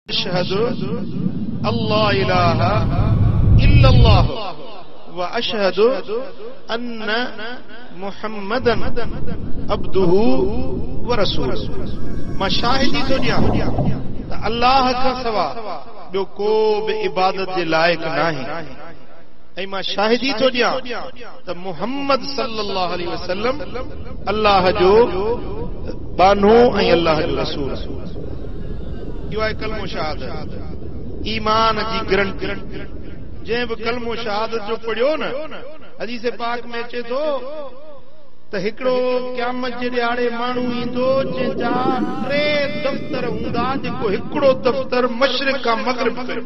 अशहदु अल्ला इलाहा इल्लल्लाह व अशहदु अन्न मुहम्मदन अब्दुहु व रसूलुहु। मां शाहिदी थो ॾियां त अल्लाह खां सवा ॿियो को बि इबादत जे लाइक़ नाहे, ऐं मां शाहिदी थो ॾियां त मुहम्मद सल्लल्लाहु अलैहि वसल्लम अल्लाह जो बानो ऐं अल्लाह जो रसूल। इहो आहे कलमो शहादत, ईमान जी गारंटी। जंहिं बि कलमो शहादत जो पढ़ियो न, हदीस पाक में अचे थो त हिकिड़ो क़यामत जे ॾियारे माण्हू ईंदो जंहिंजा 3 दफ़्तर हूंदा, जेको हिकिड़ो दफ़्तर मशरिक़ खां मग़रिब ताईं,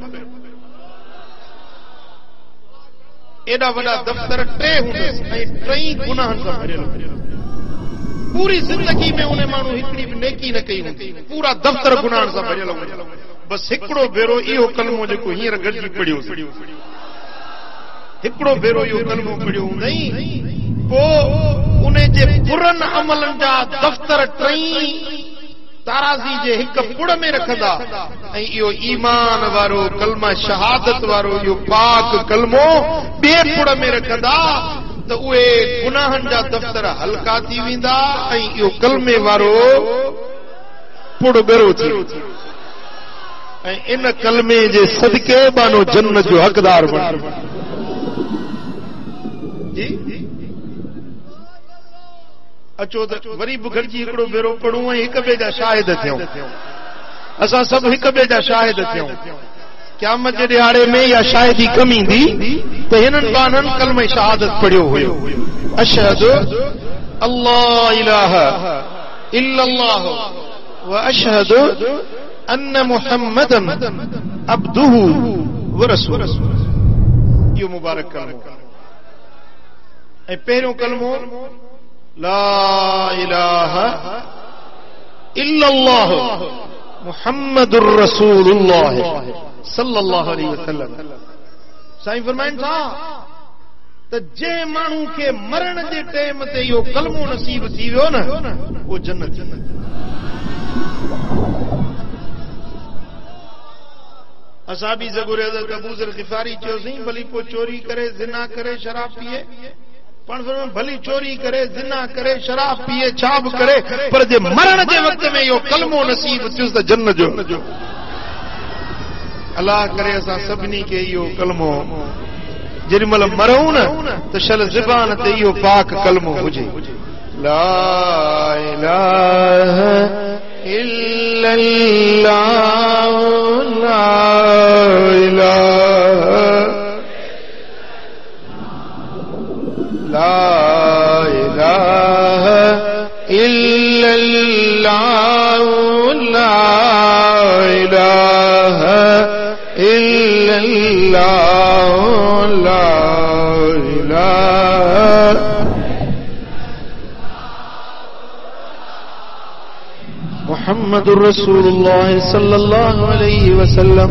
एॾा वॾा दफ़्तर 3 हूंदसि ऐं 3 गुनाहनि सां भरियल। पूरी ज़िंदगी में उन माण्हू हिकिड़ी बि नेकी न कई हूंदी, पूरा दफ़्तर गुनाहनि सां भरियल हूंदा। बस हिकिड़ो भेरो इहो कलमो जेको हींअर गॾिजी पढ़ियो, हिकिड़ो भेरो इहो कलमो पढ़ियो हूंदई, पोइ उन जे बुरनि अमलनि जा दफ़्तर 3 ताराज़ी जे हिक पुड़ में रखंदा, ऐं इहो ईमान वारो कलमा शहादत वारो इहो पाक कलमो ॿिए पुड़ में रखंदा त उहे गुनाहनि जा दफ़्तर हल्का थी वेंदा ऐं इहो कलमे वारो पुड़ ॻरो थी वेंदो। ऐं इन कलमे जे सदके बानो जन्नत जो हक़दार बण। जी अचो त वरी बि गॾिजी हिकिड़ो भेरो पढ़ूं ऐं हिक ॿिए जा शाहिद थियूं। असां सभु हिक ॿिए जा शाहिद थियूं। क़यामत जे ॾियारे में या शाहिदी कम ईंदी त हिननि बाननि कलमे शहादत पढ़ियो हुयो। अशहदु अल्ला इलाहा इल्लल्लाह व अशहदु अन्न मुहम्मदन अब्दुहु व रसूलुहु। इहो मुबारक कलमो। ऐं पहिरियों कलमो ला इलाहा इल्लल्लाह मुहम्मदुर रसूलुल्लाह सल्लल्लाहु अलैहि वसल्लम। साईं फरमाइनि था त जंहिं माण्हू खे मरण जे टाइम ते इहो कलमो नसीब थी वियो न, उहो जन्नत। असां बि ज़गूरे हज़रत अबू ज़र ग़िफ़ारी चयोसीं, भली पोइ चोरी करे, ज़िना करे, शराब पीए, पाण भली चोरी करे, ज़िना करे, शराब पीए, छा बि करे, पर जे मरण जे वक़्त में इहो कलमो नसीब थियुसि त जन्नत जो। अल्लाह करे असां सभिनी खे इहो कलमो जेॾी महिल मरूं न त शल ज़बान ते इहो पाक कलमो हुजे। ला इलाहा इल्लल्लाह ला इलाहा ला इलाहा इल्लल्लाह ला इलाहा इल्लल्लाह ला इलाहा मुहम्मदुर रसूलुल्लाह सल्लल्लाहु अलैहि वसल्लम।